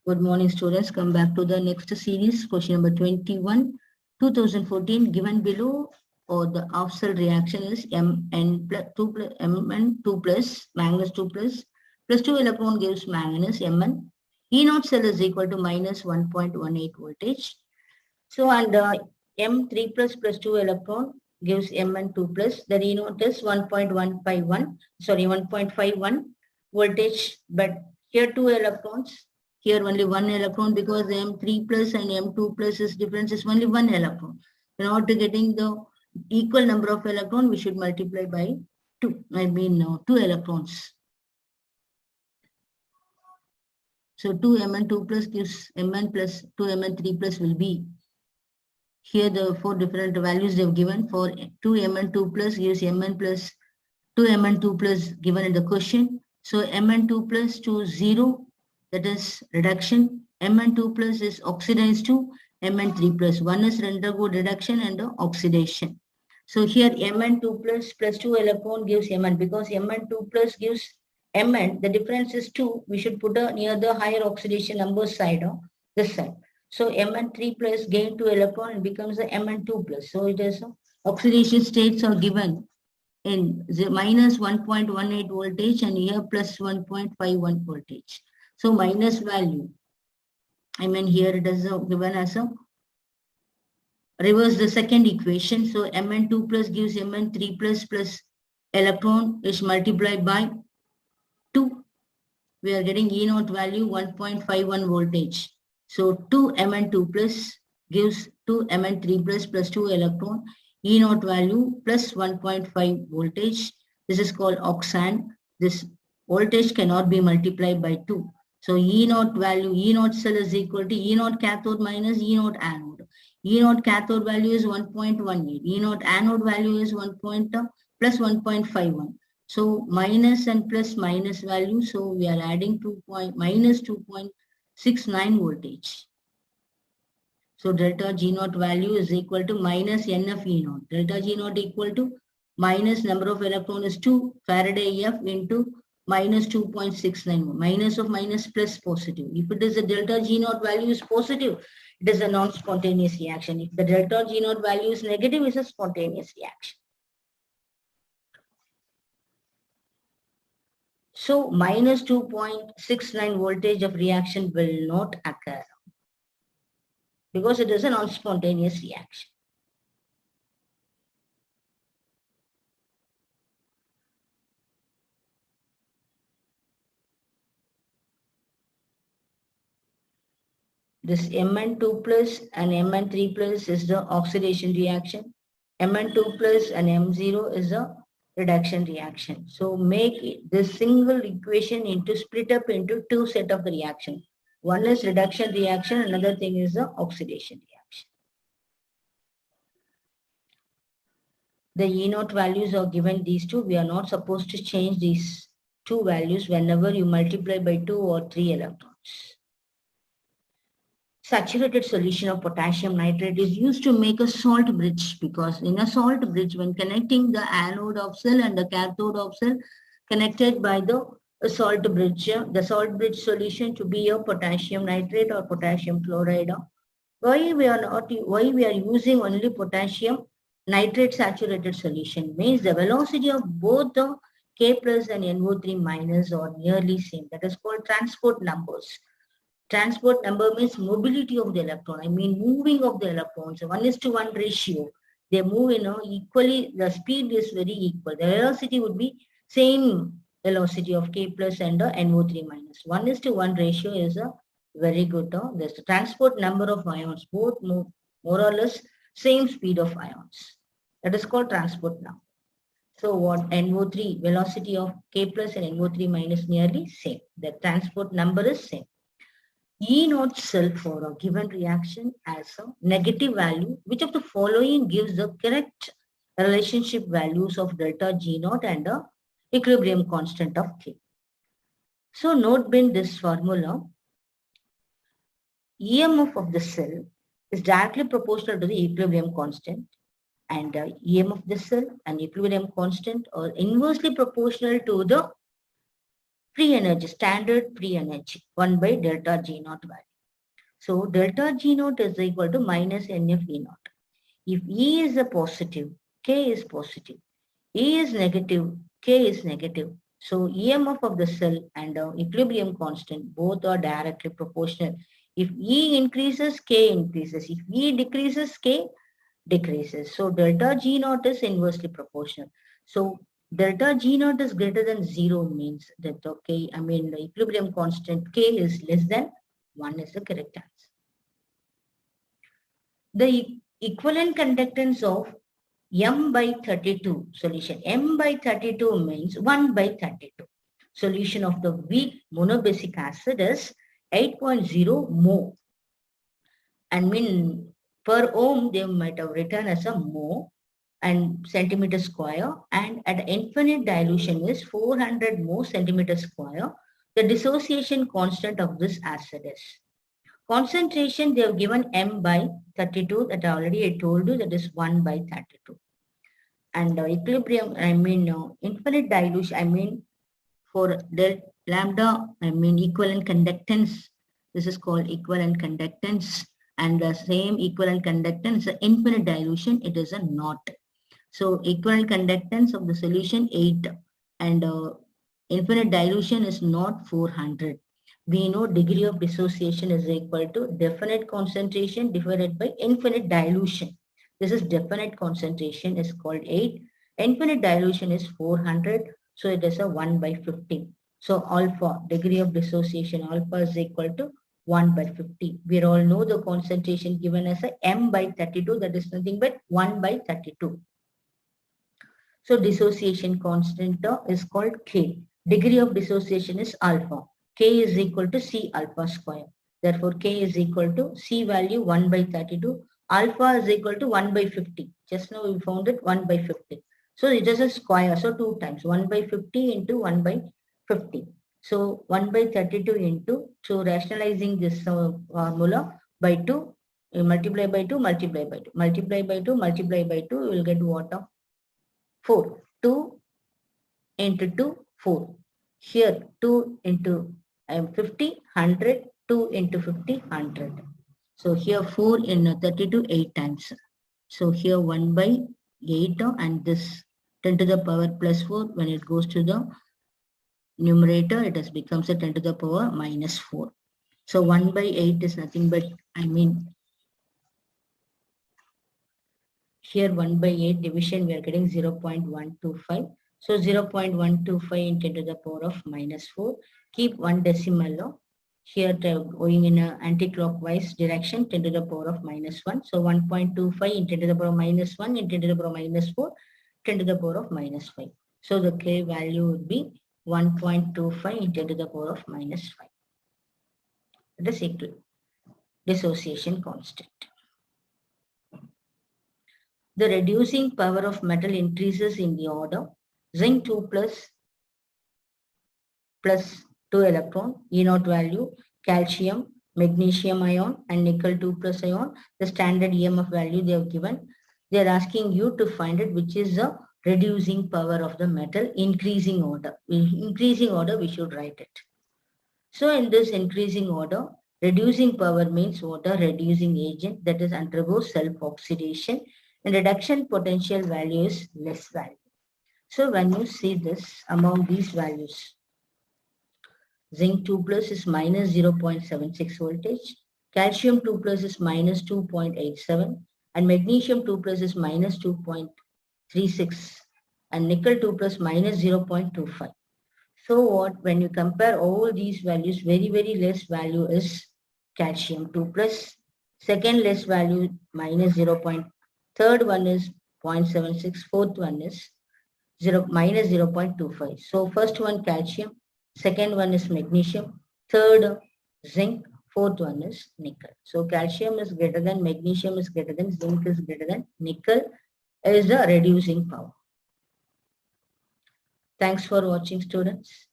Good morning, students. Come back to the next series, question number 21, 2014. Given below, or the off-cell reaction is Mn plus 2 plus Mn 2 plus manganese 2 plus 2 electron gives manganese Mn. E0 cell is equal to minus 1.18 voltage. So, and M3 plus 2 electron gives Mn 2 plus. The E0 is 1.151. Sorry, 1.51 voltage. But here 2 electrons. Here only 1 electron, because M3 plus and M2 plus is difference is only 1 electron. In order to getting the equal number of electron, we should multiply by 2. I mean 2 electrons. So 2 Mn2 plus gives Mn plus 2 Mn3 plus will be. Here the 4 different values they have given. For 2 Mn2 plus gives Mn plus 2 Mn2 plus given in the question. So Mn2 plus to 0, that is reduction. Mn2 plus is oxidized to Mn3 plus. One is undergo reduction and oxidation. So here Mn2 plus 2 electron gives Mn, because Mn2 plus gives Mn, the difference is 2. We should put near the higher oxidation number side, this side. So Mn3 plus gain 2 electron and becomes the Mn2 plus. So it is oxidation states are given in the minus 1.18 voltage and here plus 1.51 voltage. So minus value, I mean here it is given as a reverse the second equation. So Mn2 plus gives Mn3 plus electron is multiplied by 2. We are getting E0 value 1.51 voltage. So 2 Mn2 plus gives 2 Mn3 plus 2 electron. E0 value plus 1.5 voltage. This is called oxand. This voltage cannot be multiplied by 2. So E0 value, E0 cell is equal to E0 cathode minus E0 anode. E0 cathode value is 1.18. E0 anode value is plus 1.51. So minus and plus minus value. So we are adding minus 2.69 voltage. So delta G0 value is equal to minus NF E0. Delta G0 equal to minus number of electron is 2 Faraday F into minus 2.69. Minus of minus plus positive. If it is a delta G0 value is positive, it is a non-spontaneous reaction. If the delta G0 value is negative, it's a spontaneous reaction. So minus 2.69 voltage of reaction will not occur because it is a non-spontaneous reaction. This Mn2 plus and Mn3 plus is the oxidation reaction. Mn2 plus and M0 is a reduction reaction. So make this single equation into split up into 2 set of the reaction. One is reduction reaction, another thing is the oxidation reaction. The E0 values are given these two. We are not supposed to change these two values whenever you multiply by 2 or 3 electrons. Saturated solution of potassium nitrate is used to make a salt bridge, because in a salt bridge, when connecting the anode of cell and the cathode of cell connected by the salt bridge solution to be a potassium nitrate or potassium chloride. Why we are using only potassium nitrate saturated solution means the velocity of both the K plus and NO3 minus are nearly same. That is called transport numbers. Transport number means mobility of the electron. I mean moving of the electrons. 1:1 ratio. They move equally. The speed is very equal. The velocity would be same velocity of K plus and NO3 minus. 1:1 ratio is a very good. There's the transport number of ions. Both move more or less same speed of ions. That is called transport number. So what NO3 velocity of K plus and NO3 minus nearly same. The transport number is same. E0 cell for a given reaction has a negative value. Which of the following gives the correct relationship values of delta G0 and the equilibrium constant of K? So note in this formula, EMF of the cell is directly proportional to the equilibrium constant, and EMF of the cell and equilibrium constant are inversely proportional to the free energy, standard free energy, 1 by delta G naught value. So delta G naught is equal to minus NF E naught. If E is a positive, K is positive. E is negative, K is negative. So EMF of the cell and equilibrium constant both are directly proportional. If E increases, K increases. If E decreases, K decreases. So delta G naught is inversely proportional. So delta G naught is greater than 0 means that the equilibrium constant K is less than 1 is the correct answer. The equivalent conductance of M by 32 solution. M by 32 means 1 by 32. Solution of the weak monobasic acid is 8.0 mho. And mean per ohm they might have written as a mho and centimeter square, and at infinite dilution is 400 mho centimeter square. The dissociation constant of this acid is. Concentration they have given M by 32, that already I told you, that is 1 by 32. And equilibrium, infinite dilution, for del lambda, equivalent conductance. This is called equivalent conductance. And the same equivalent conductance, infinite dilution, it is a knot. So equivalent conductance of the solution 8, and infinite dilution is not 400. We know degree of dissociation is equal to definite concentration divided by infinite dilution. This is definite concentration is called 8. Infinite dilution is 400. So it is a 1 by 50. So alpha, degree of dissociation, alpha is equal to 1 by 50. We all know the concentration given as a M by 32. That is nothing but 1 by 32. So dissociation constant is called K. Degree of dissociation is alpha. K is equal to C alpha square. Therefore, K is equal to C value 1 by 32. Alpha is equal to 1 by 50. Just now we found it 1 by 50. So it is a square. So 2 times 1 by 50 into 1 by 50. So 1 by 32 into, so rationalizing this formula by 2, multiply by 2, multiply by 2, multiply by 2, multiply by 2, you will get what? 4. 2 into 2, 4. Here 2 into 50, 100, 2 into 50, 100. So here 4 in 32, 8 times. So here 1 by 8 and this 10 to the power plus 4, when it goes to the numerator, it has becomes a 10 to the power minus 4. So 1 by 8 is nothing but, here 1 by 8 division, we are getting 0.125. So 0.125 into 10 to the power of minus 4. Keep one decimal. Here going in an anti-clockwise direction, 10 to the power of minus 1. So 1.25 into 10 to the power of minus 1 into 10 to the power of minus 4, 10 to the power of minus 5. So the K value would be 1.25 into 10 to the power of minus 5. That is equal dissociation constant. The reducing power of metal increases in the order zinc 2 plus 2 electron, E naught value, calcium, magnesium ion, and nickel 2 plus ion. The standard EMF value they have given. They are asking you to find it, which is the reducing power of the metal, increasing order. In increasing order, we should write it. So in this increasing order, reducing power means water reducing agent that is undergoes self-oxidation, and reduction potential value is less value. So when you see this among these values, zinc 2 plus is minus 0.76 voltage, calcium 2 plus is minus 2.87, and magnesium 2 plus is minus 2.36, and nickel 2 plus minus 0.25. So what, when you compare all these values, very, very less value is calcium 2 plus, second less value minus 0. Third one is 0.76, fourth one is minus 0.25. So first one calcium, second one is magnesium, third zinc, fourth one is nickel. So calcium is greater than, magnesium is greater than, zinc is greater than, nickel is the reducing power. Thanks for watching, students.